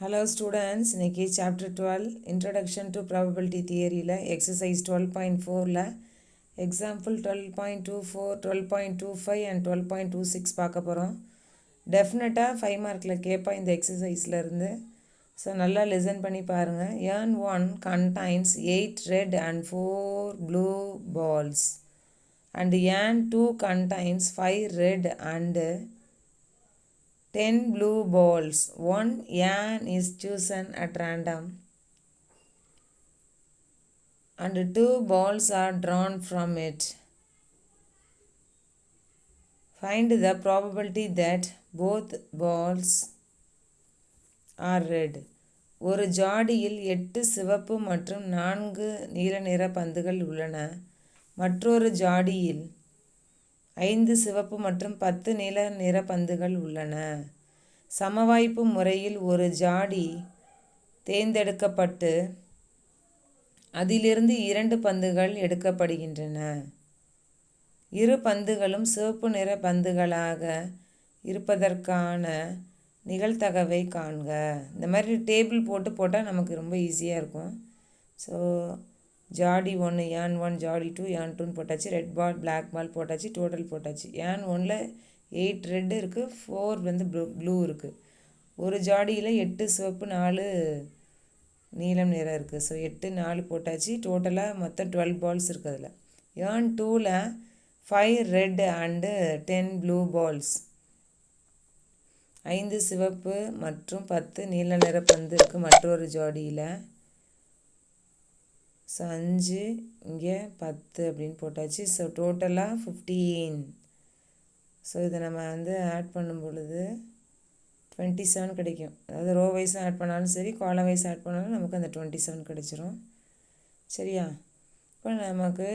Hello students, இன்னைக்கு chapter 12 Introduction to Probability Theoryல exercise 12.4ல example 12.24, 12.25 and 12.26 பார்க்க போகிறோம். டெஃபினட்டாக 5 மார்க்கில் கேட்பா இந்த எக்ஸசைஸில் இருந்து. ஸோ நல்லா லிசன் பண்ணி பாருங்கள். Yarn 1 contains 8 red and 4 blue balls and yarn 2 contains 5 red and 10 blue balls. One yarn is chosen at random and 2 balls are drawn from it. Find the probability that both balls are red. ஒரு ஜாடியில் 8 சிவப்பு மற்றும் 4 நீல நிற பந்துகள் உள்ளன. மற்றொரு ஜாடியில் 5 சிவப்பு மற்றும் 10 நீல நிற பந்துகள் உள்ளன. சமவாய்ப்பு முறையில் ஒரு ஜாடி தேர்ந்தெடுக்கப்பட்டு அதிலிருந்து 2 பந்துகள் எடுக்கப்படுகின்றன. இரு பந்துகளும் சிவப்பு நிற பந்துகளாக இருப்பதற்கான நிகழ்தகவை காண்க. இந்த மாதிரி டேபிள் போட்டால் நமக்கு ரொம்ப ஈஸியாக இருக்கும். ஸோ ஜாடி 1 ஏன் 1 ஜாடி 2 ஏன் 2ன்னு போட்டாச்சு. ரெட் பால் பிளாக் பால் போட்டாச்சு. டோட்டல் போட்டாச்சு. ஏன் 1ல் 8 ரெட் இருக்குது, 4 ப்ளூ இருக்குது. ஒரு ஜாடியில் 8 சிவப்பு 4 நீலம் நிறம் இருக்குது. ஸோ 8 4 போட்டாச்சு. டோட்டலாக மொத்தம் 12 பால்ஸ் இருக்குது அதில். ஏன் 2ல் 5 ரெட் அண்டு 10 ப்ளூ பால்ஸ், 5 சிவப்பு மற்றும் 10 நீல நிற பந்து இருக்குது மற்றொரு ஜாடியில். ஸோ 5 இங்கே 10 அப்படின்னு போட்டாச்சு. ஸோ டோட்டலாக 15. ஸோ இதை நம்ம ஆட் பண்ணும் பொழுது 27 கிடைக்கும். அதாவது ரோ வைஸும் ஆட் பண்ணாலும் சரி, காலம் வைஸ் ஆட் பண்ணாலும் நமக்கு அந்த 27 கிடைச்சிரும். சரியா? இப்போ நமக்கு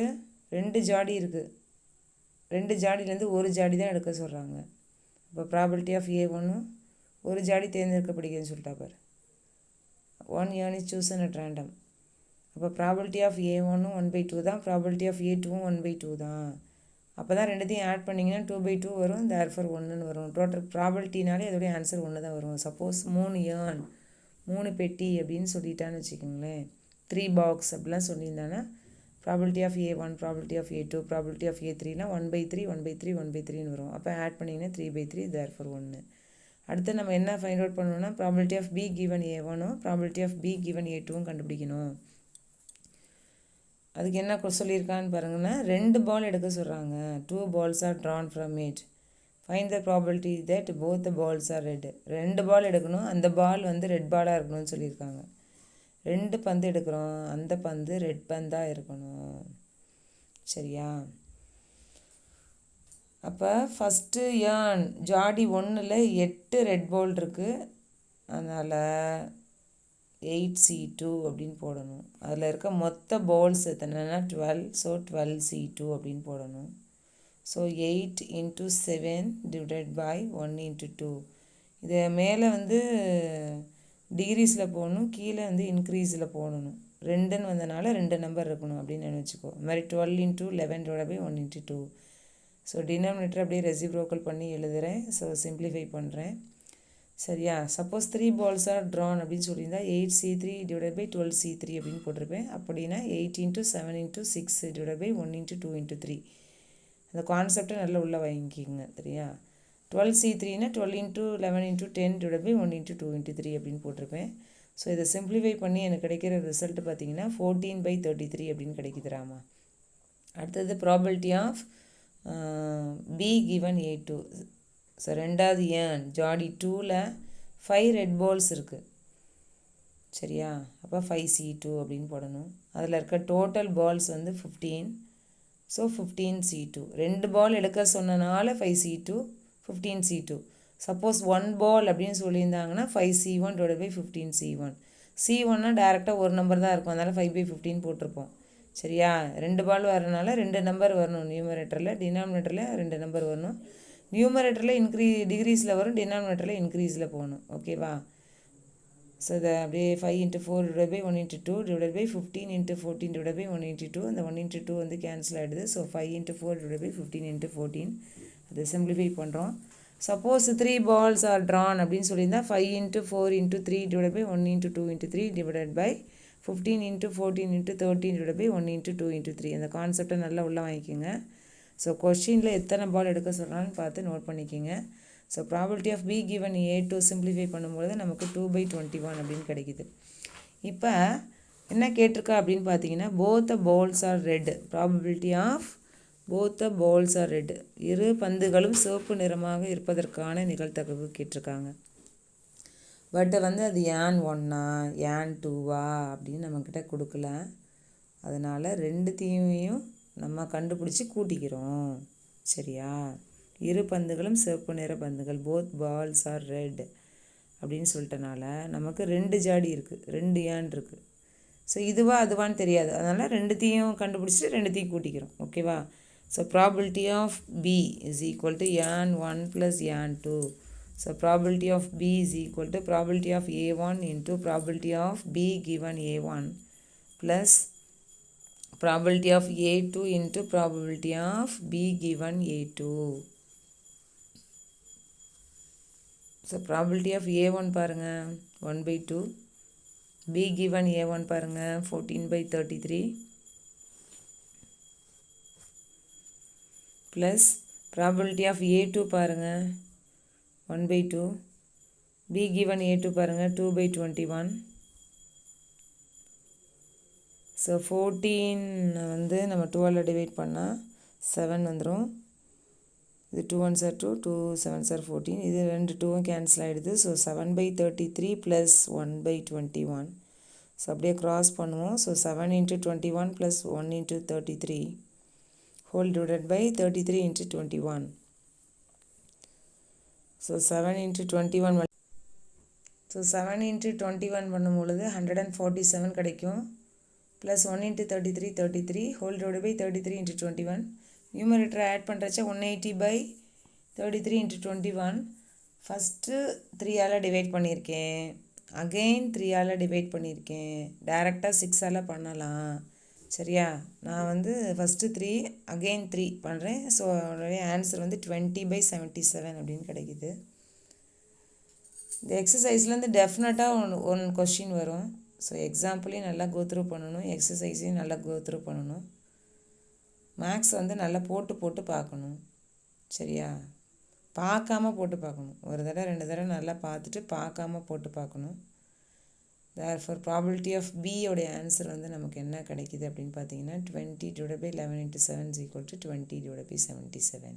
2 ஜாடி இருக்குது. 2 ஜாடியிலேருந்து ஒரு ஜாடி தான் எடுக்க சொல்கிறாங்க. இப்போ ப்ராபபிலிட்டி ஆஃப் A1 ஒரு ஜாடி தேர்ந்தெடுக்கப்படுகிறதுன்னு சொல்லிட்டா பாரு. 1 yarn is chosen at random. அப்போ ப்ராபபிலிட்டி ஆஃப் A1 1/2 தான், ப்ராபபிலிட்டி ஆஃப் A2 1/2 தான். அப்போ தான் ரெண்டுத்தையும் ஆட் பண்ணிங்கன்னா 2/2 வரும், தேர்ஃபோர் 1ன்னு வரும். டோட்டல் ப்ராபபிலிட்டினாலே அதோடைய ஆன்சர் 1 தான் வரும். சப்போஸ் 3 yarn 3 பெட்டி அப்படின்னு சொல்லிட்டான்னு வச்சுக்கோங்களேன், 3 பாக்ஸ் அப்படிலாம் சொல்லியிருந்தானா probability of A1, probability of A2, probability of A3லாம் 1/3 1/3 1/3ன்னு வரும். அப்போ ஆட் பண்ணிங்கன்னா 3/3 தேர்ஃபோர் 1. அடுத்து நம்ம என்ன ஃபைண்ட் அவுட் பண்ணணும்னா probability of B given A1, probability of B given A2 கண்டுபிடிக்கணும். அதுக்கு என்ன சொல்லியிருக்கான்னு பாருங்கன்னா, 2 பால் எடுக்க சொல்கிறாங்க. 2 balls are drawn from it. Find the probability that both the balls are red. 2 பால் எடுக்கணும், அந்த பால் ரெட் பாலாக இருக்கணும்னு சொல்லியிருக்காங்க. 2 பந்து எடுக்கிறோம், அந்த பந்து ரெட் பந்தாக இருக்கணும். சரியா? அப்போ ஃபஸ்ட்டு ஏன் ஜாடி 1ல் 8 ரெட் பால் இருக்குது. அதனால் 8C2 அப்படின்னு போடணும். அதில் இருக்க மொத்த பால்ஸ் எத்தனைன்னா 12. ஸோ 12C2 அப்படின்னு போடணும். So 8 × 7 divided by 1 × 2. இதை மேலே டிகிரீஸில் போடணும், கீழே இன்க்ரீஸில் போடணும். 2ன்னு வந்தனால 2 நம்பர் இருக்கணும் அப்படின்னு நினச்சிக்கோ. இது மாதிரி 12 × 11 டிவைடட் பை 1 × 2. ஸோ டினாமினேட்டர் அப்படியே ரெசிப்ரோக்கல் பண்ணி எழுதுகிறேன். ஸோ சிம்பிளிஃபை பண்ணுறேன். சரியா? சப்போஸ் 3 balls are drawn அப்படின்னு சொல்லியிருந்தா 8C3 டிவைடட் பை 12C3 அப்படின்னு போட்டிருப்பேன். அப்படின்னா 8 × 7 × 6 டிவைடட் பை 1 × 2 × 3. அந்த கான்செப்டை நல்லா உள்ளே வாங்கிக்கிங்க. சரியா? 12C3னா 12 × 11 × 10 டிவைடட் பை 1 × 2 × 3 அப்படின்னு போட்டிருப்பேன். ஸோ இதை சிம்பிளிஃபை பண்ணி எனக்கு கிடைக்கிற ரிசல்ட் பார்த்தீங்கன்னா 14/33 அப்படின்னு கிடைக்குதுராமா. அடுத்தது probability of B given A2. So ரெண்டாவது ஏன் ஜாடி 2ல் 5 ரெட் பால்ஸ் இருக்குது. சரியா? அப்போ 5C2 அப்படின்னு போடணும். அதில் இருக்க டோட்டல் பால்ஸ் 15. So 15C2. 2 பால் எடுக்க சொன்னனால 5C2 15C2. சப்போஸ் 1 பால் அப்படின்னு சொல்லியிருந்தாங்கன்னா 5C1 டிவைடட் பை 15C1. C1னா டேரெக்டாக ஒரு நம்பர் தான் இருக்கும், அதனால் 5/15 போட்டிருப்போம். சரியா? 2 பால் வரனால 2 நம்பர் வரணும். நியூமரேட்டரில், டினாமினேட்டரில் 2 நம்பர் வரணும். நியூமரேட்டரில் டிகிரீஸில் வரும், டினாமினேட்டரில் இன்க்ரீஸில் போகணும். ஓகேவா? ஸோ இதை அப்படியே 5 × 4 divide by 1 × 2 divide by 15 × 14 divide by 1 × 2. அந்த 1 × 2 கேன்சல் ஆகிடுது. So 5 × 4 divide by 15 × 14. அதை சிம்பிளிஃபை பண்ணுறோம். சப்போஸ் 3 balls are drawn அப்படின்னு சொல்லியிருந்தால் 5 into 4 into 3 divided by 1 into 2 into 3 divided by 15 into 14 into 13 divided by 1 into 2 into 3. அந்த கான்செப்டை நல்லா உள்ள வாங்கிக்கோங்க. ஸோ கொஸ்டினில் எத்தனை பால் எடுக்க சொல்கிறான்னு பார்த்து நோட் பண்ணிக்கோங்க. So probability of B given A2 simplify பண்ணும்போது நமக்கு 2/21 அப்படின்னு கிடைக்குது. இப்போ என்ன கேட்டிருக்கா அப்படின்னு பார்த்தீங்கன்னா both the balls are red. Probability of both the balls are red. இரு பந்துகளும் சிவப்பு நிறமாக இருப்பதற்கான நிகழ்தகவு கேட்டிருக்காங்க. பட் அது ஏன் 1ஆ ஏன் 2வா அப்படின்னு நம்மக்கிட்ட கொடுக்கல. அதனால் ரெண்டுத்தையும் நம்ம கண்டுபிடிச்சி கூட்டிக்கிறோம். சரியா? இரு பந்துகளும் சிவப்பு நிற பந்துகள், போத் பால்ஸ் ஆர் ரெட் அப்படின்னு சொல்லிட்டனால நமக்கு 2 ஜாடி இருக்குது, 2 ஏன் இருக்குது. ஸோ இதுவா அதுவான்னு தெரியாது. அதனால் ரெண்டுத்தையும் கண்டுபிடிச்சிட்டு ரெண்டுத்தையும் கூட்டிக்கிறோம். ஓகேவா? So probability of B is equal to A 1 plus A 2. So probability of B is equal to probability of A1 into probability of B given A1 plus probability of A2 into probability of B given A2. So probability of A1 பாருங்க 1/2, B given A1 பாருங்க 14/33 plus probability of A2 பாருங்க 1/2, B given A2 பாருங்க 2/21. So 14 நம்ம 12 divide பண்ணால் 7 வந்துடும். இது 2 1s are 2, 2 7s are 14. இது 2 2ம் கேன்சல் ஆகிடுது. So 7/33 plus 1/21. ஸோ அப்படியே க்ராஸ் பண்ணுவோம். So 7 into 21 plus 1 into 33 whole divided by 33 into 21. So 7 into 21 so 7 into 21 பண்ணும்பொழுது 147 கிடைக்கும். Plus 1 into 33 33 whole divide by 33 into 21. நியூமரேட்டரை ஆட் பண்ணுறச்சா 180/33 into 21. ஃபஸ்ட்டு 3ஆல் டிவைட் பண்ணியிருக்கேன், அகெயின் 3ஆல் டிவைட் பண்ணியிருக்கேன். டைரெக்டாக 6ஆல் பண்ணலாம். சரியா? நான் ஃபஸ்ட்டு 3 அகெயின் 3 பண்ணுறேன். ஸோ அதோடைய ஆன்சர் 20/77 அப்படின்னு கிடைக்குது. இந்த எக்ஸசைஸ்லேருந்து டெஃபினட்டாக ஒன் கொஸ்டின் வரும். ஸோ எக்ஸாம்பிளையும் நல்லா கோத்ரூ பண்ணணும், எக்ஸசைஸையும் நல்லா கோத்ரூ பண்ணணும். மேக்ஸ் நல்லா போட்டு பார்க்கணும். சரியா? பார்க்காம போட்டு பார்க்கணும். ஒரு தடவை 2 தடவை நல்லா பார்த்துட்டு பார்க்காம போட்டு பார்க்கணும். தேர்ஃபார் ப்ராபபிலிட்டி ஆஃப் பியோடைய ஆன்சர் நமக்கு என்ன கிடைக்கிது அப்படின்னு பார்த்தீங்கன்னா 20/11 into 7 is equal to 20/77.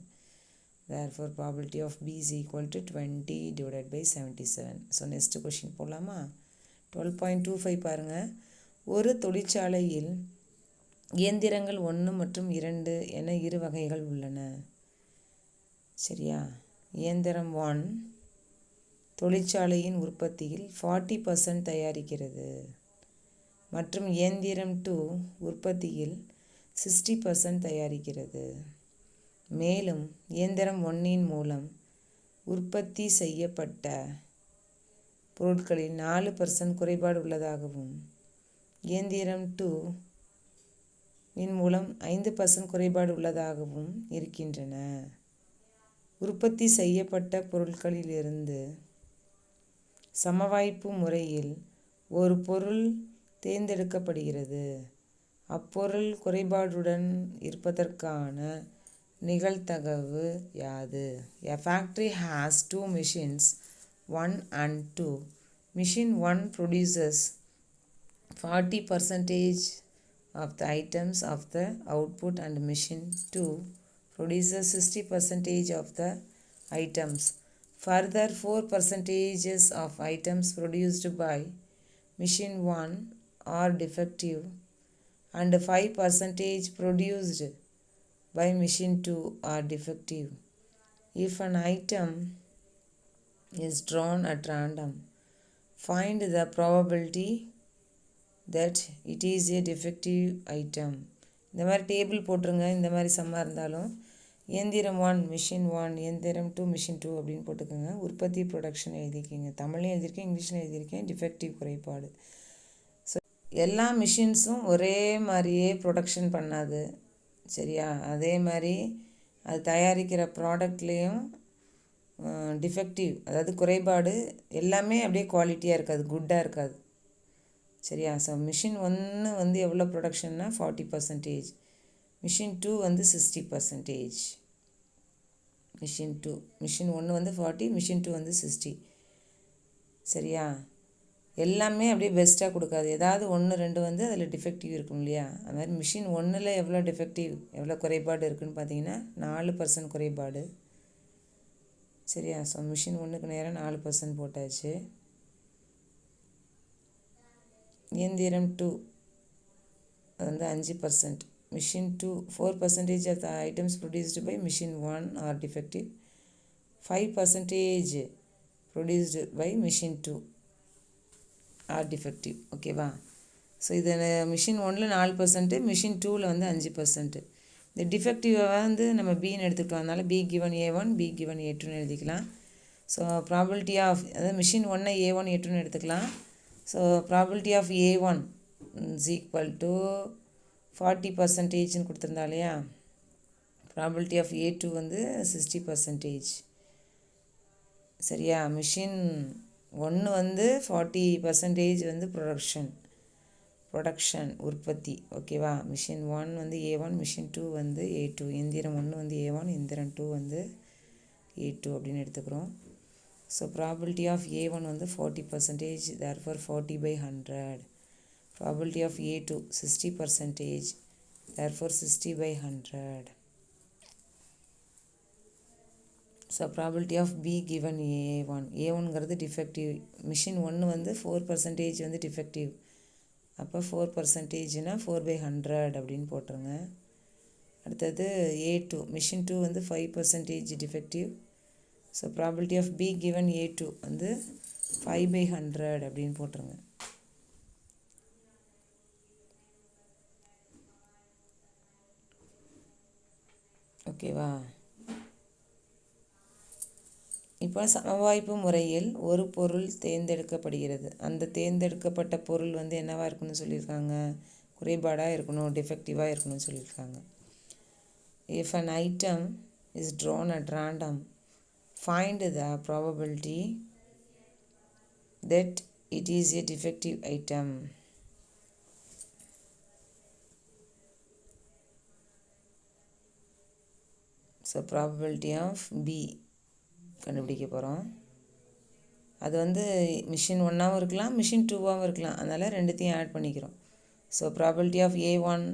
Therefore probability of B is equal to 20/77. So next question போகலாமா? 12.25 பாருங்கள். ஒரு தொழிற்சாலையில் இயந்திரங்கள் 1 மற்றும் 2 என 2 வகைகள் உள்ளன. சரியா? இயந்திரம் 1 தொழிற்சாலையின் உற்பத்தியில் 40% தயாரிக்கிறது மற்றும் இயந்திரம் 2 உற்பத்தியில் 60% தயாரிக்கிறது. மேலும் இயந்திரம் 1 மூலம் உற்பத்தி செய்யப்பட்ட பொருட்களில் 4% குறைபாடு உள்ளதாகவும் இயந்திரம் 2 மூலம் 5% குறைபாடு உள்ளதாகவும் இருக்கின்றன. உற்பத்தி செய்யப்பட்ட பொருட்களிலிருந்து சமவாய்ப்பு முறையில் ஒரு பொருள் தேர்ந்தெடுக்கப்படுகிறது. அப்பொருள் குறைபாடுடன் இருப்பதற்கான நிகழ்தகவு யாது? A factory has 2 machines 1 and 2. Machine 1 produces 40% of the items of the output and machine 2 produces 60% of the items. Further, 4% of items produced by machine 1 are defective and 5% produced by machine 2 are defective. If an item is drawn at random, find the probability that it is a defective item. இந்த மாதிரி table போட்டுருங்க. இந்த மாதிரி சம்மாக இருந்தாலும் இயந்திரம் 1 machine 1, இயந்திரம் 2 machine 2 அப்படின்னு போட்டுக்கோங்க. உற்பத்தி ப்ரொடக்ஷன் எழுதிக்கிங்க. தமிழ்லையும் எழுதியிருக்கேன், இங்கிலீஷில் எழுதியிருக்கேன். டிஃபெக்டிவ் குறைபாடு. ஸோ எல்லா மிஷின்ஸும் ஒரே மாதிரியே ப்ரொடக்ஷன் பண்ணாது. சரியா? அதே மாதிரி அது தயாரிக்கிற ப்ராடக்ட்லேயும் டிஃபெக்டிவ் அதாவது குறைபாடு எல்லாமே அப்படியே குவாலிட்டியாக இருக்காது, குட்டாக இருக்காது. சரியா? ஸோ மிஷின் 1 வந்து எவ்வளோ ப்ரொடக்ஷன்னா 40%, மிஷின் 2 வந்து 60%. மிஷின் 1 வந்து 40, மிஷின் 2 வந்து 60. சரியா? எல்லாமே அப்படியே பெஸ்ட்டாக கொடுக்காது, ஏதாவது 1 2 வந்து அதில் டிஃபெக்டிவ் இருக்கும் இல்லையா? அது மாதிரி மிஷின் 1ல் எவ்வளோ டிஃபெக்டிவ் எவ்வளோ குறைபாடு இருக்குதுன்னு பார்த்தீங்கன்னா 4% குறைபாடு. சரியா? ஸோ மிஷின் 1க்கு நேரம் 4% போட்டாச்சு. இயந்திரம் 2 அது வந்து 5%. Machine 2 4% of the items produced by machine 1 are defective. 5% produced by machine 2 are defective. ஓகேவா? ஸோ இது மிஷின் 1ல் 4%, மிஷின் 2ல் வந்து 5%. இந்த டிஃபெக்டிவை வந்து நம்ம பின்னு எடுத்துக்கிட்டோம், அதனால் B given A1 B given A2ன்னு எழுதிக்கலாம். ஸோ ப்ராபபிலிட்டி ஆஃப் அதாவது மிஷின் 1 A1 A2ன்னு எடுத்துக்கலாம். So probability of A1 is equal to 40%ன்னு கொடுத்துருந்தா இல்லையா? ப்ராபபிலிட்டி ஆஃப் A2 வந்து 60%. சரியா? மிஷின் 1 வந்து 40% வந்து ப்ரொடக்ஷன் உற்பத்தி. ஓகேவா? மிஷின் 1 வந்து A1, மிஷின் 2 வந்து A2. எந்திரம் 1 வந்து A1, எந்திரம் 2 வந்து A2 அப்படின்னு எடுத்துக்கிறோம். ஸோ ப்ராபபிலிட்டி ஆஃப் A1 வந்து 40%, therefore 40/100. Probability of A2 60%, therefore 60/100. So probability of B given A1. A1ங்கிறது டிஃபெக்டிவ், மிஷின் 1 வந்து 4% வந்து டிஃபெக்டிவ். அப்போ 4%னா 4/100 அப்படின்னு போட்டுருங்க. அடுத்தது A2, மிஷின் 2 வந்து 5% defective. So probability of B given A2 வந்து 5/100 அப்படின்னு போட்டுருங்க. ஓகேவா? இப்போ சமவாய்ப்பு முறையில் ஒரு பொருள் தேர்ந்தெடுக்கப்படுகிறது. அந்த தேர்ந்தெடுக்கப்பட்ட பொருள் வந்து என்னவாக இருக்குன்னு சொல்லியிருக்காங்க? குறைபாடாக இருக்கணும், டிஃபெக்டிவாக இருக்கணும்னு சொல்லியிருக்காங்க. If an item is drawn at random, find the probability that it is a defective item. So probability of B கண்டுபிடிக்க போகிறோம். அது வந்து மிஷின் 1ஆகவும் இருக்கலாம், மிஷின் 2ஆகவும் இருக்கலாம், அதனால் ரெண்டுத்தையும் ஆட் பண்ணிக்கிறோம். So probability of A1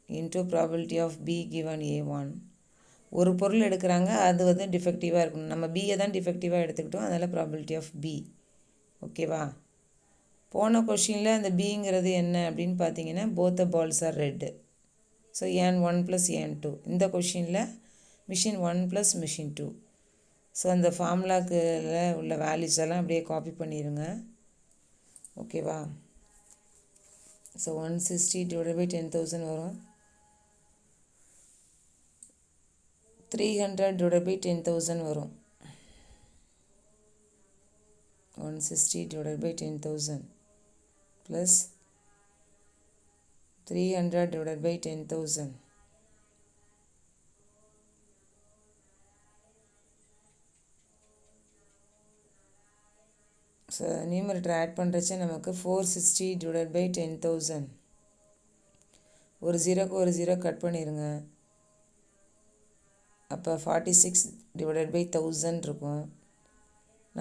into probability of B given A1. ஒரு பொருள் எடுக்கிறாங்க, அது வந்து டிஃபெக்டிவாக இருக்கணும். நம்ம பியை தான் டிஃபெக்டிவாக எடுத்துக்கிட்டோம், அதனால் ப்ராபபிலிட்டி ஆஃப் B. ஓகேவா? போன கொஷினில் அந்த பிங்கிறது என்ன அப்படின்னு பார்த்தீங்கன்னா both the balls are red. So N1 + N2. இந்த கொஷினில் மிஷின் 1 + மிஷின் 2. ஸோ அந்த ஃபார்முலாக்கு உள்ள வேல்யூஸ் எல்லாம் அப்படியே காப்பி பண்ணிடுங்க. ஓகேவா? ஸோ 160 / 10,000 வரும். 300 / 10,000 வரும். 160 / 10,000 ப்ளஸ் 300 / 10,000. ஸோ நியூமரேட்டர் ஆட் பண்ணுறச்ச நமக்கு 460 / 10,000. ஒரு 0க்கு ஒரு 0 கட் பண்ணிடுங்க. அப்போ 46 / 1000 இருக்கும்.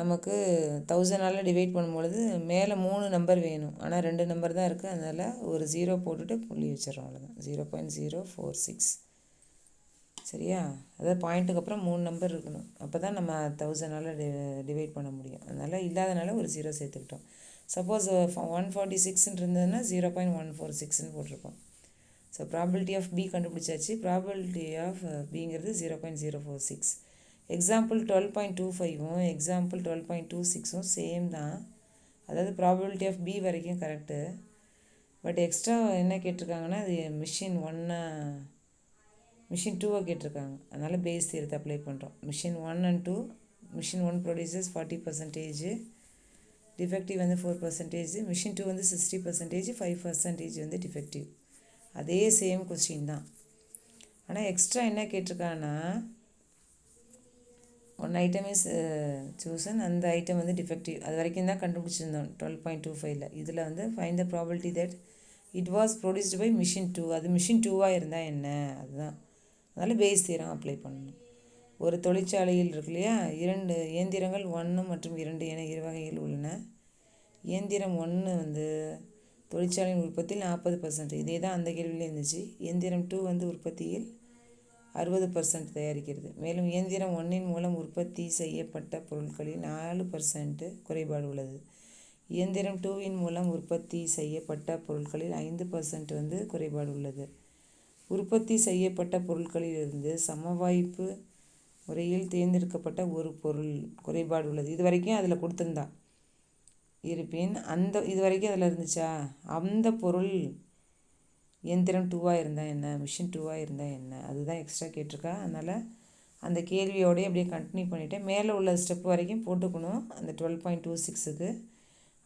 நமக்கு 1000ஆல் டிவைட் பண்ணும்பொழுது மேலே 3 நம்பர் வேணும், ஆனால் 2 நம்பர் தான் இருக்குது, அதனால் ஒரு 0 போட்டுட்டு புள்ளி வச்சிடறோம். அவ்வளோதான், 0.046. சரியா? அதாவது பாயிண்ட்டுக்கு அப்புறம் 3 நம்பர் இருக்கணும், அப்போ தான் நம்ம 1000ஆல் டிவைட் பண்ண முடியும். அதனால் இல்லாதனால ஒரு 0 சேர்த்துக்கிட்டோம். சப்போஸ் 146 இருந்ததுன்னா 0.146ன்னு போட்டிருப்போம். ஸோ ப்ராபபிலிட்டி ஆஃப் B கண்டுபிடிச்சாச்சு. ப்ராபபிலிட்டி ஆஃப் Bங்கிறது 0.046. எக்ஸாம்பிள் 12.25ம் எக்ஸாம்பிள் 12.26ம் சேம் தான். அதாவது ப்ராபபிலிட்டி ஆஃப் B வரைக்கும் கரெக்டு. பட் எக்ஸ்ட்ரா என்ன கேட்டிருக்காங்கன்னா அது மிஷின் 2 கேட்டிருக்காங்க, அதனால் பேஸ் தியரத்தை அப்ளை பண்ணுறோம். Machine 1 and 2, machine 1 produces 40%, defective வந்து 4%, மிஷின் 2 வந்து 60%, 5% வந்து டிஃபெக்டிவ். அதே சேம் கொஸ்டின் தான். ஆனால் எக்ஸ்ட்ரா என்ன கேட்டிருக்காங்கன்னா ஒன் ஐட்டம் இஸ் சூசன், அந்த ஐட்டம் வந்து டிஃபெக்டிவ். அது வரைக்கும் தான் கண்டுபிடிச்சிருந்தோம் 12.25ல். இதில் வந்து find the probability that it was produced by machine 2. அது மிஷின் 2வாக இருந்தால் என்ன, அதுதான். அதனால் பேஸ் தியரம் அப்ளை பண்ணணும். ஒரு தொழிற்சாலையில் இருக்கு இல்லையா, 2 இயந்திரங்கள் 1 மற்றும் 2 என இரு வகைகள் உள்ளன. இயந்திரம் 1 வந்து தொழிற்சாலையின் உற்பத்தியில் 40%, இதே தான் அந்த கேள்வியில் இருந்துச்சு. இயந்திரம் 2 வந்து உற்பத்தியில் 60% தயாரிக்கிறது. மேலும் இயந்திரம் 1 மூலம் உற்பத்தி செய்யப்பட்ட பொருட்களில் 4% குறைபாடு உள்ளது. இயந்திரம் 2 மூலம் உற்பத்தி செய்யப்பட்ட பொருட்களில் 5% வந்து குறைபாடு உள்ளது. உற்பத்தி செய்யப்பட்ட பொருட்களிலிருந்து சமவாய்ப்பு முறையில் தேர்ந்தெடுக்கப்பட்ட ஒரு பொருள் குறைபாடு உள்ளது. இது வரைக்கும் அதில் கொடுத்துருந்தா இருப்பின் இது வரைக்கும் அதில் இருந்துச்சா, அந்த பொருள் இயந்திரம் 2வாக இருந்தால் என்ன, மிஷின் 2வாக இருந்தால் என்ன, அதுதான் எக்ஸ்ட்ரா கேட்டிருக்கா. அதனால் அந்த கேள்வியோடய அப்படியே கண்டினியூ பண்ணிவிட்டேன். மேலே உள்ள ஸ்டெப் வரைக்கும் போட்டுக்கணும் அந்த 12.26க்கு.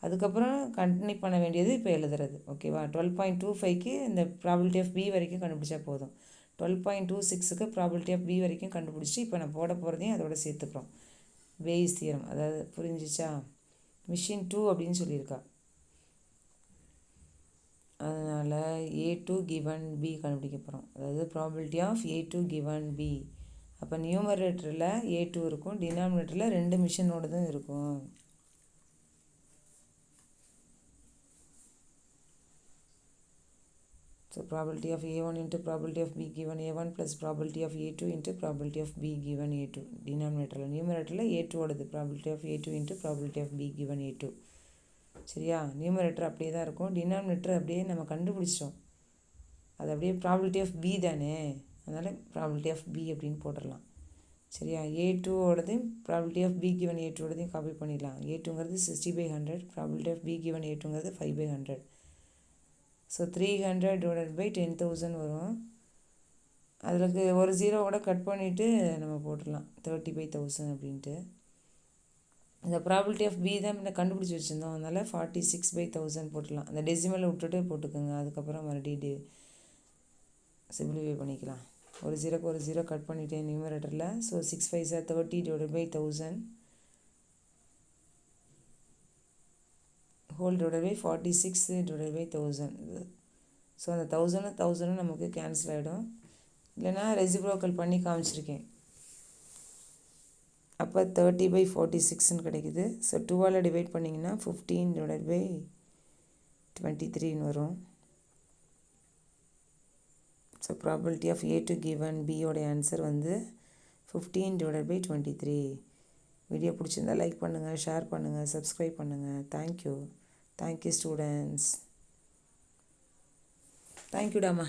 அதுக்கப்புறம் கண்டினியூ பண்ண வேண்டியது இப்போ எழுதுறது. ஓகேவா? 12.25க்கு இந்த ப்ராபபிலிட்டி ஆஃப் பி வரைக்கும் கண்டுபிடிச்சா போதும். 12.26க்கு ப்ராபபிலிட்டி ஆஃப் பி வரைக்கும் கண்டுபிடிச்சி இப்போ நான் போட போகிறதையும் அதோட சேர்த்துக்கிறோம். பேஸ் தியரம், அதாவது புரிஞ்சிச்சா? மிஷின் 2 அப்படின்னு சொல்லியிருக்கா. அதனால் A2 given B கண்டுபிடிக்க போகிறோம். அதாவது probability of A2 given B. அப்போ நியூமரேட்டரில் A2 இருக்கும், டினாமினேட்டரில் 2 மிஷினோடதும் இருக்கும். So probability of A1 into probability of B given A1 plus probability of A2 into probability of B given A2. Denominator numerator A2 ஓடது probability of A2 into probability of B given A2. சரியா? Numerator அப்படியே தான் இருக்கும், denominator அப்படியே நம்ம கண்டுபிடிச்சிட்டோம். அது அப்படியே probability of B தானே, அதனால் ப்ராபபிலிட்டி ஆஃப் பி அப்படின்னு போட்டுடலாம். சரியா? A2ஓடதையும் ப்ராபபிலிட்டி ஆஃப் பி கிவன் A2ஓடதையும் காப்பி பண்ணிடலாம். A2ங்கிறது 60/100, ப்ராபபிலிட்டி ஆஃப் பி கிவன் A2ங்கிறது 5/100. ஸோ 300 டிவைடட் பை 10,000 வரும். அதில் ஒரு 0 கூட கட் பண்ணிவிட்டு நம்ம போட்டுடலாம் 35,000 அப்படின்ட்டு. இந்த ப்ராபபிலிட்டி ஆஃப் பி தான் முன்ன கண்டுபிடிச்சி வச்சுருந்தோம், அதனால் 46/1000 போட்டுடலாம். அந்த டெசிமலை விட்டுட்டு போட்டுக்கோங்க. அதுக்கப்புறம் மறுபடியும் சிம்பிளிஃபை பண்ணிக்கலாம். ஒரு 0க்கு ஒரு 0 கட் பண்ணிவிட்டேன் நியூமரேட்டரில். So 6 5 30 divided by 1000 whole divided by 46 divided by 1000. So அந்த 1000 நமக்கு கேன்சல் ஆகிடும். இல்லைனா ரெசிப்ரோக்கல் பண்ணி காமிச்சிருக்கேன். அப்போ 30/46 கிடைக்குது. ஸோ 2ஆல் டிவைட் பண்ணிங்கன்னா 15 டிவைடட் பை 23 வரும். So probability of A2 given பியோடைய ஆன்சர் வந்து 15 டிவைடட் பை 23. வீடியோ பிடிச்சிருந்தால் லைக் பண்ணுங்கள், ஷேர் பண்ணுங்கள், சப்ஸ்கிரைப் பண்ணுங்கள். Thank you students. தேங்க்யூடாமா.